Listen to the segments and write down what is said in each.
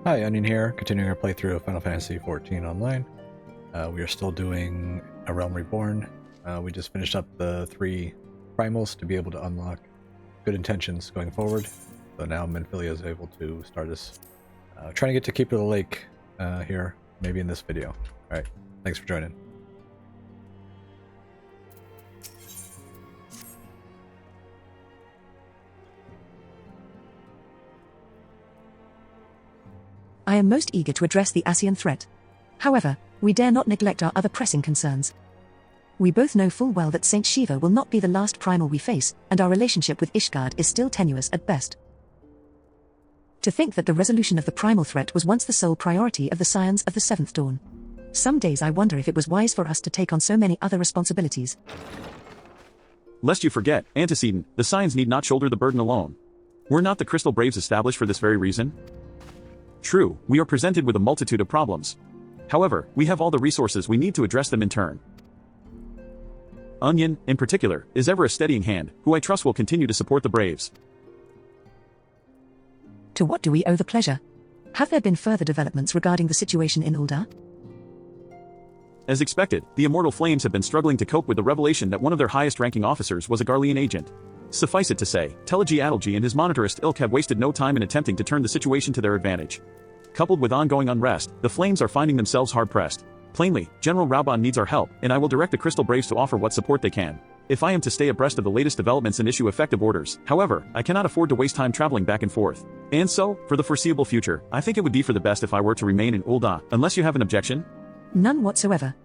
Hi, Onion here, continuing our playthrough of Final Fantasy XIV Online. We are still doing A Realm Reborn. We just finished up the 3 primals to be able to unlock good intentions going forward. So now Menphilia is able to start us trying to get to Keep of the Lake here, maybe in this video. Alright, thanks for joining. I am most eager to address the Ascian threat. However, we dare not neglect our other pressing concerns. We both know full well that Saint Shiva will not be the last primal we face, and our relationship with Ishgard is still tenuous at best. To think that the resolution of the primal threat was once the sole priority of the Scions of the Seventh Dawn. Some days I wonder if it was wise for us to take on so many other responsibilities. Lest you forget, Antecedent, the Scions need not shoulder the burden alone. Were not the Crystal Braves established for this very reason? True, we are presented with a multitude of problems. However, we have all the resources we need to address them in turn. Onion, in particular, is ever a steadying hand, who I trust will continue to support the Braves. To what do we owe the pleasure? Have there been further developments regarding the situation in Ul'dah? As expected, the Immortal Flames have been struggling to cope with the revelation that one of their highest-ranking officers was a Garlean agent. Suffice it to say, Telegy Adalgy and his monetarist Ilk have wasted no time in attempting to turn the situation to their advantage. Coupled with ongoing unrest, the Flames are finding themselves hard-pressed. Plainly, General Raubon needs our help, and I will direct the Crystal Braves to offer what support they can. If I am to stay abreast of the latest developments and issue effective orders, however, I cannot afford to waste time traveling back and forth. And so, for the foreseeable future, I think it would be for the best if I were to remain in Ul'dah, unless you have an objection? None whatsoever.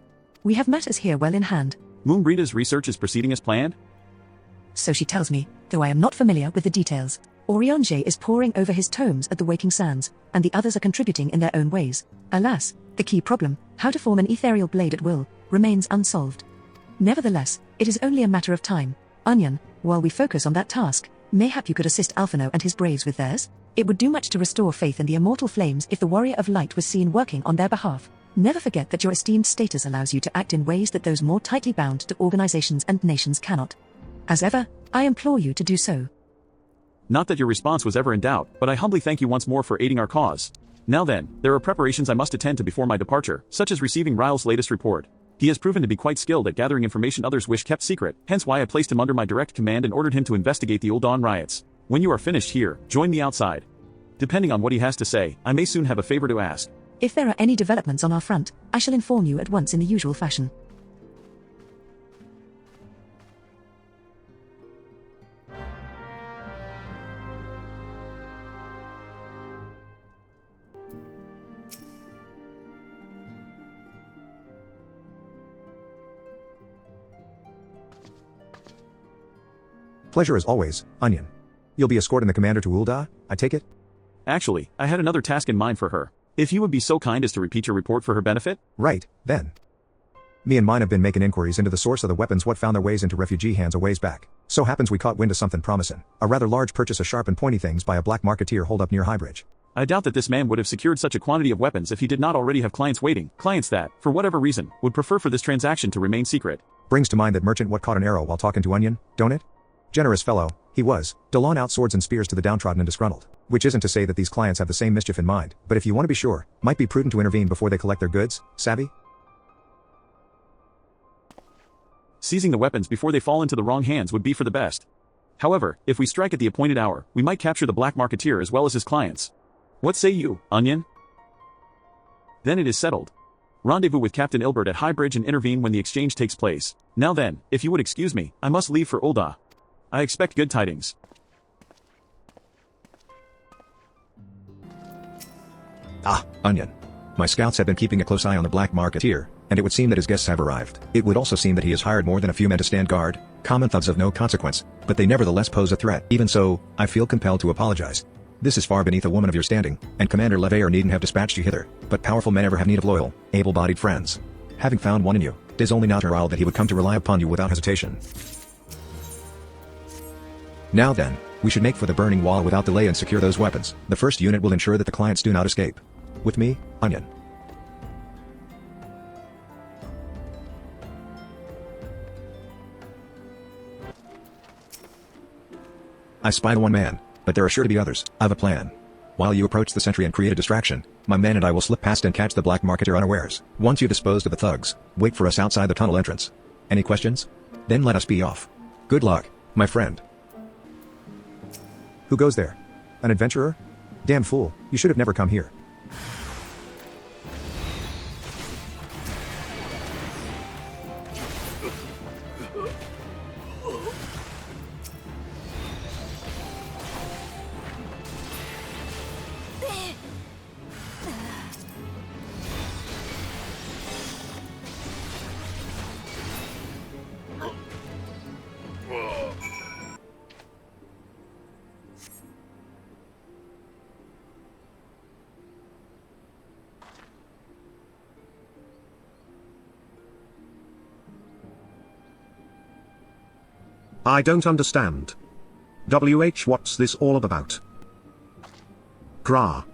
We have matters here well in hand. Moonbreeda's research is proceeding as planned? So she tells me, though I am not familiar with the details. Orionge is poring over his tomes at the Waking Sands, and the others are contributing in their own ways. Alas, the key problem, how to form an ethereal blade at will, remains unsolved. Nevertheless, it is only a matter of time. Onion, while we focus on that task, mayhap you could assist Alphino and his braves with theirs? It would do much to restore faith in the immortal flames if the Warrior of Light was seen working on their behalf. Never forget that your esteemed status allows you to act in ways that those more tightly bound to organizations and nations cannot. As ever, I implore you to do so. Not that your response was ever in doubt, but I humbly thank you once more for aiding our cause. Now then, there are preparations I must attend to before my departure, such as receiving Ryle's latest report. He has proven to be quite skilled at gathering information others wish kept secret, hence why I placed him under my direct command and ordered him to investigate the Ul'dah riots. When you are finished here, join me outside. Depending on what he has to say, I may soon have a favor to ask. If there are any developments on our front, I shall inform you at once in the usual fashion. Pleasure as always, Onion. You'll be escorting the commander to Ul'dah, I take it? Actually, I had another task in mind for her. If you would be so kind as to repeat your report for her benefit? Right, then. Me and mine have been making inquiries into the source of the weapons what found their ways into refugee hands a ways back. So happens we caught wind of something promising. A rather large purchase of sharp and pointy things by a black marketeer holed up near Highbridge. I doubt that this man would have secured such a quantity of weapons if he did not already have clients waiting. Clients that, for whatever reason, would prefer for this transaction to remain secret. Brings to mind that merchant what caught an arrow while talking to Onion, don't it? Generous fellow, he was, Delon out swords and spears to the downtrodden and disgruntled. Which isn't to say that these clients have the same mischief in mind, but if you want to be sure, might be prudent to intervene before they collect their goods, savvy? Seizing the weapons before they fall into the wrong hands would be for the best. However, if we strike at the appointed hour, we might capture the black marketeer as well as his clients. What say you, Onion? Then it is settled. Rendezvous with Captain Ilbert at Highbridge and intervene when the exchange takes place. Now then, if you would excuse me, I must leave for Ul'dah. I expect good tidings. Ah, Onion. My scouts have been keeping a close eye on the black marketeer, and it would seem that his guests have arrived. It would also seem that he has hired more than a few men to stand guard, common thugs of no consequence, but they nevertheless pose a threat. Even so, I feel compelled to apologize. This is far beneath a woman of your standing, and Commander Leveilleur needn't have dispatched you hither, but powerful men ever have need of loyal, able-bodied friends. Having found one in you, 'tis only natural that he would come to rely upon you without hesitation. Now then, we should make for the burning wall without delay and secure those weapons. The first unit will ensure that the clients do not escape. With me, Onion. I spied one man, but there are sure to be others. I've a plan. While you approach the sentry and create a distraction, my men and I will slip past and catch the black marketer unawares. Once you've disposed of the thugs, wait for us outside the tunnel entrance. Any questions? Then let us be off. Good luck, my friend. Who goes there? An adventurer? Damn fool, you should have never come here. I don't understand. What's this all about? Gra.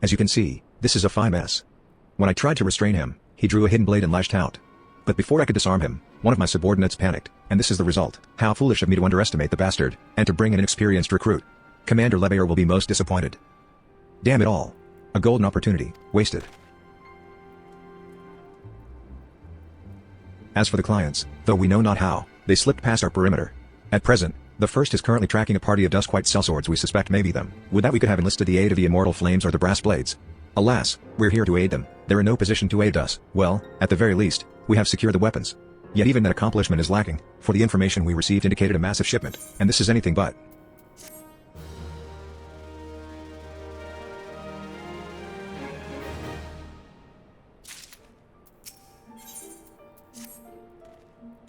As you can see, this is a fine mess. When I tried to restrain him, he drew a hidden blade and lashed out. But before I could disarm him, one of my subordinates panicked, and this is the result. How foolish of me to underestimate the bastard, and to bring an inexperienced recruit. Commander Lebayer will be most disappointed. Damn it all. A golden opportunity, wasted. As for the clients, though we know not how, they slipped past our perimeter. At present, the first is currently tracking a party of Duskwhite sellswords we suspect may be them. Would that we could have enlisted the aid of the Immortal Flames or the Brass Blades. Alas, we're here to aid them. They're in no position to aid us. Well, at the very least, we have secured the weapons. Yet even that accomplishment is lacking, for the information we received indicated a massive shipment, and this is anything but.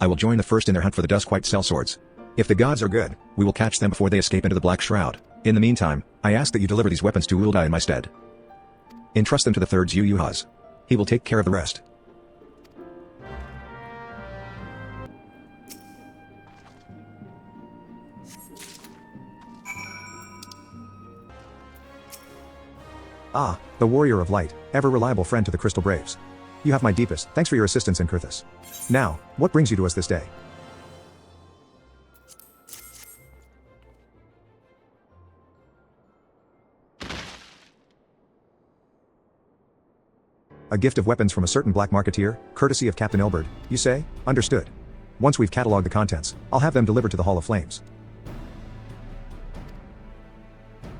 I will join the first in their hunt for the Duskwhite sellswords. If the gods are good, we will catch them before they escape into the Black Shroud. In the meantime, I ask that you deliver these weapons to Uldai in my stead. Entrust them to the third's Yuhaz. He will take care of the rest. Ah, the Warrior of Light, ever reliable friend to the Crystal Braves. You have my deepest thanks for your assistance in Kurthus. Now, what brings you to us this day? A gift of weapons from a certain black marketeer, courtesy of Captain Elbert, you say? Understood. Once we've catalogued the contents, I'll have them delivered to the Hall of Flames.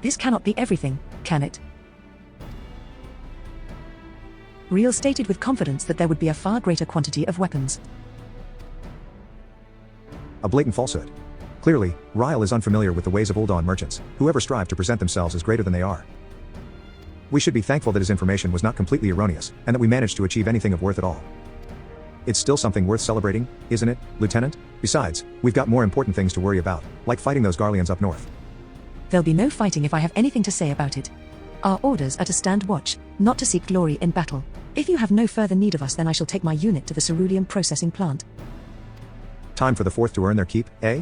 This cannot be everything, can it? Real stated with confidence that there would be a far greater quantity of weapons. A blatant falsehood. Clearly, Ryle is unfamiliar with the ways of Uldawn merchants, who ever strive to present themselves as greater than they are. We should be thankful that his information was not completely erroneous, and that we managed to achieve anything of worth at all. It's still something worth celebrating, isn't it, Lieutenant? Besides, we've got more important things to worry about, like fighting those Garleans up north. There'll be no fighting if I have anything to say about it. Our orders are to stand watch, not to seek glory in battle. If you have no further need of us, then I shall take my unit to the cerulean processing plant. Time for the fourth to earn their keep, eh?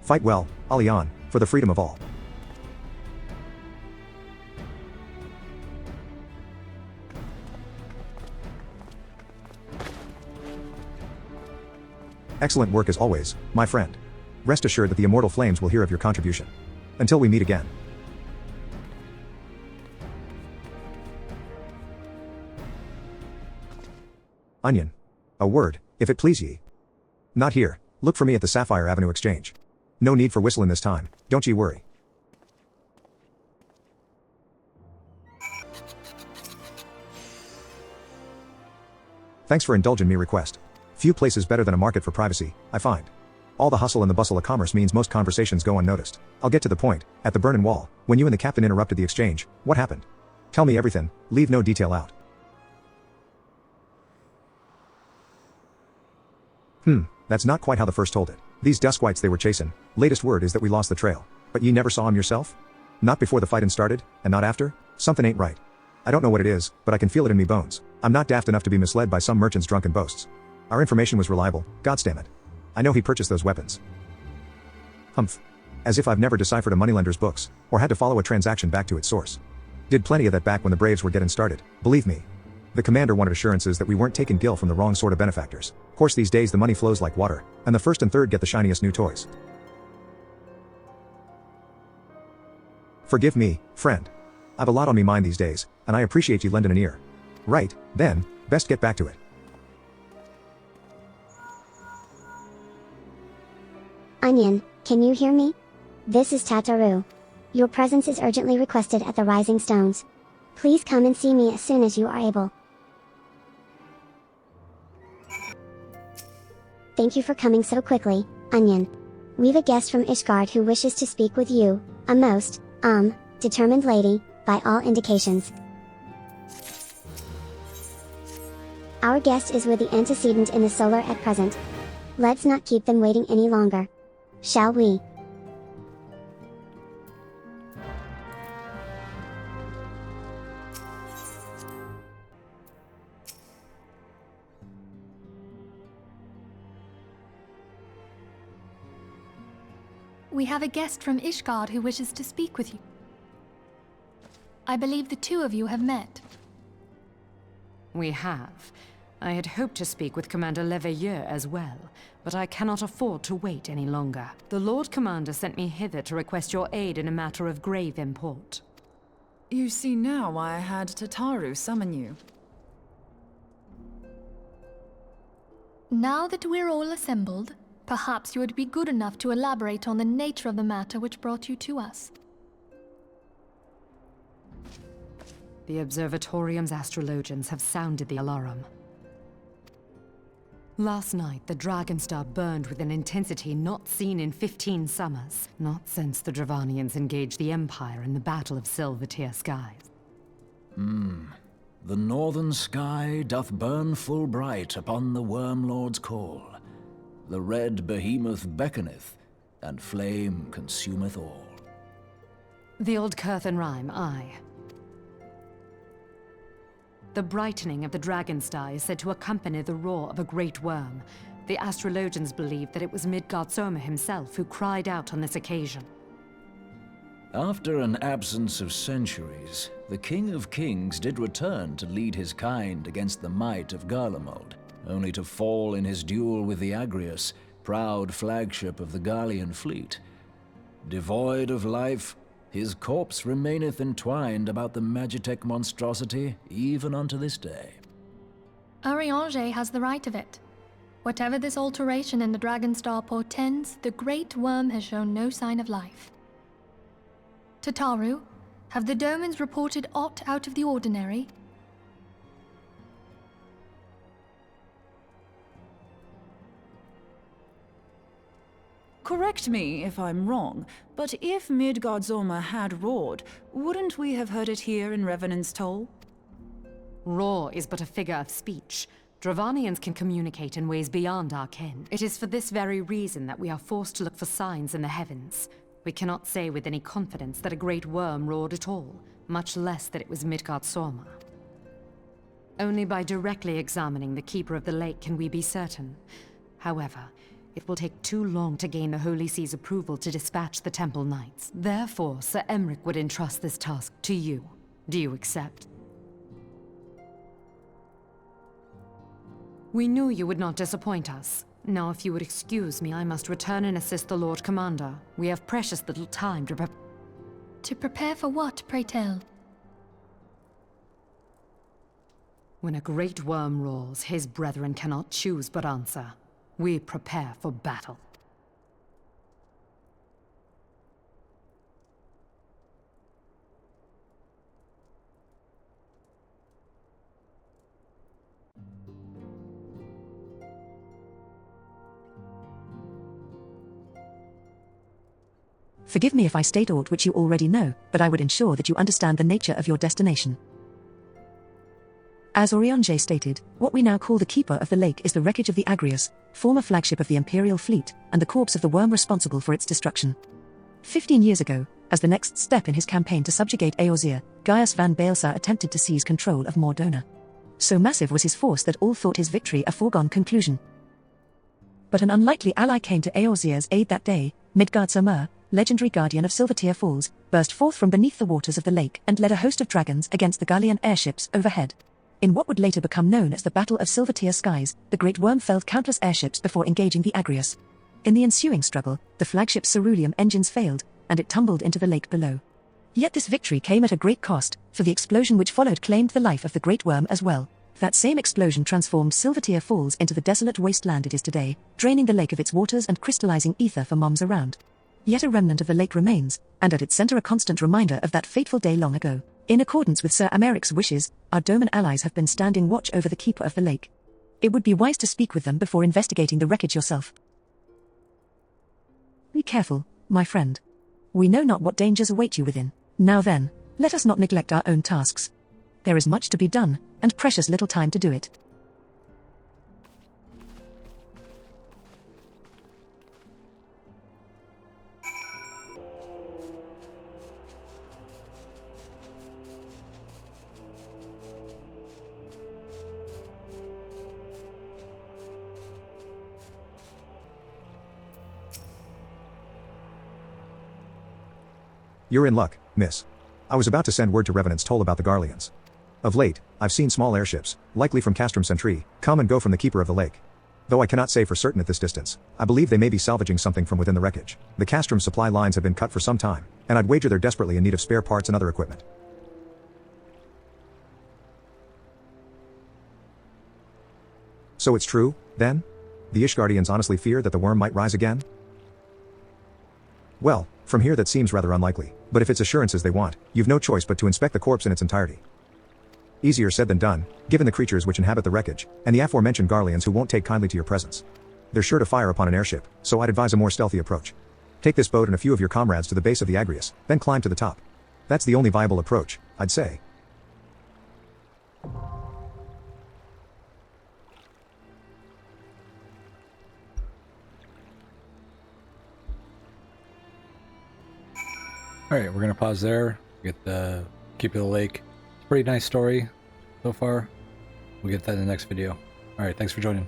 Fight well, Alian, for the freedom of all. Excellent work as always, my friend. Rest assured that the Immortal Flames will hear of your contribution. Until we meet again. Onion. A word, if it please ye. Not here, look for me at the Sapphire Avenue Exchange. No need for whistling this time, don't ye worry. Thanks for indulging me request. Few places better than a market for privacy, I find. All the hustle and the bustle of commerce means most conversations go unnoticed. I'll get to the point. At the Burnin' Wall, when you and the captain interrupted the exchange, what happened? Tell me everything, leave no detail out. That's not quite how the first told it. These Duskwites they were chasing, latest word is that we lost the trail. But ye never saw him yourself? Not before the fightin' started, and not after? Something ain't right. I don't know what it is, but I can feel it in me bones. I'm not daft enough to be misled by some merchant's drunken boasts. Our information was reliable, goddamn. I know he purchased those weapons. Humph. As if I've never deciphered a moneylender's books, or had to follow a transaction back to its source. Did plenty of that back when the Braves were getting started, believe me. The commander wanted assurances that we weren't taking gil from the wrong sort of benefactors. Of course these days the money flows like water, and the first and third get the shiniest new toys. Forgive me, friend. I've a lot on me mind these days, and I appreciate you lending an ear. Right, then, best get back to it. Onion, can you hear me? This is Tataru. Your presence is urgently requested at the Rising Stones. Please come and see me as soon as you are able. Thank you for coming so quickly, Onion. We've a guest from Ishgard who wishes to speak with you, a most, determined lady, by all indications. Our guest is with the antecedent in the solar at present. Let's not keep them waiting any longer. Shall we? We have a guest from Ishgard who wishes to speak with you. I believe the two of you have met. We have. I had hoped to speak with Commander Leveilleur as well, but I cannot afford to wait any longer. The Lord Commander sent me hither to request your aid in a matter of grave import. You see now why I had Tataru summon you. Now that we're all assembled, perhaps you would be good enough to elaborate on the nature of the matter which brought you to us. The Observatorium's astrologians have sounded the alarm. Last night, the Dragonstar burned with an intensity not seen in 15 summers, not since the Dravanians engaged the Empire in the Battle of Silvertear Skies. The northern sky doth burn full bright upon the Wormlord's call. The red behemoth beckoneth, and flame consumeth all. The old Curthan rhyme, aye. The brightening of the Dragonstar is said to accompany the roar of a great worm. The astrologians believe that it was Midgard-Soma himself who cried out on this occasion. After an absence of centuries, the King of Kings did return to lead his kind against the might of Garlemald, only to fall in his duel with the Agrius, proud flagship of the Garlean fleet. Devoid of life, his corpse remaineth entwined about the Magitech monstrosity even unto this day. Ariange has the right of it. Whatever this alteration in the Dragonstar portends, the Great Worm has shown no sign of life. Tataru, have the Domans reported aught out of the ordinary? Correct me if I'm wrong, but if Midgard-Soma had roared, wouldn't we have heard it here in Revenant's Toll? Roar is but a figure of speech. Dravanians can communicate in ways beyond our ken. It is for this very reason that we are forced to look for signs in the heavens. We cannot say with any confidence that a great worm roared at all, much less that it was Midgard-Soma. Only by directly examining the Keeper of the Lake can we be certain. However, it will take too long to gain the Holy See's approval to dispatch the Temple Knights. Therefore, Sir Emric would entrust this task to you. Do you accept? We knew you would not disappoint us. Now, if you would excuse me, I must return and assist the Lord Commander. We have precious little time to prepare. To prepare for what, pray tell? When a great worm roars, his brethren cannot choose but answer. We prepare for battle. Forgive me if I state aught which you already know, but I would ensure that you understand the nature of your destination. As Oriange stated, what we now call the Keeper of the Lake is the wreckage of the Agrius, former flagship of the Imperial fleet, and the corpse of the worm responsible for its destruction. 15 years ago, as the next step in his campaign to subjugate Eorzea, Gaius van Baelsar attempted to seize control of Mordona. So massive was his force that all thought his victory a foregone conclusion. But an unlikely ally came to Eorzir's aid that day. Midgardsormr, legendary guardian of Silvertear Falls, burst forth from beneath the waters of the lake and led a host of dragons against the Garlean airships overhead. In what would later become known as the Battle of Silvertear Skies, the Great Worm felled countless airships before engaging the Agrius. In the ensuing struggle, the flagship's ceruleum engines failed, and it tumbled into the lake below. Yet this victory came at a great cost, for the explosion which followed claimed the life of the Great Worm as well. That same explosion transformed Silvertear Falls into the desolate wasteland it is today, draining the lake of its waters and crystallizing ether for moms around. Yet a remnant of the lake remains, and at its center a constant reminder of that fateful day long ago. In accordance with Sir Americ's wishes, our Doman allies have been standing watch over the keeper of the lake. It would be wise to speak with them before investigating the wreckage yourself. Be careful, my friend. We know not what dangers await you within. Now then, let us not neglect our own tasks. There is much to be done, and precious little time to do it. You're in luck, miss. I was about to send word to Revenant's Toll about the Garleans. Of late, I've seen small airships, likely from Castrum Sentry, come and go from the keeper of the lake. Though I cannot say for certain at this distance, I believe they may be salvaging something from within the wreckage. The Castrum supply lines have been cut for some time, and I'd wager they're desperately in need of spare parts and other equipment. So it's true, then? The Ishgardians honestly fear that the worm might rise again? Well, from here that seems rather unlikely, but if it's assurances they want, you've no choice but to inspect the corpse in its entirety. Easier said than done, given the creatures which inhabit the wreckage, and the aforementioned Garleans who won't take kindly to your presence. They're sure to fire upon an airship, so I'd advise a more stealthy approach. Take this boat and a few of your comrades to the base of the Agrius, then climb to the top. That's the only viable approach, I'd say. Alright, we're going to pause there, get the Keeper of the Lake. It's a pretty nice story so far. We'll get that in the next video. Alright, thanks for joining.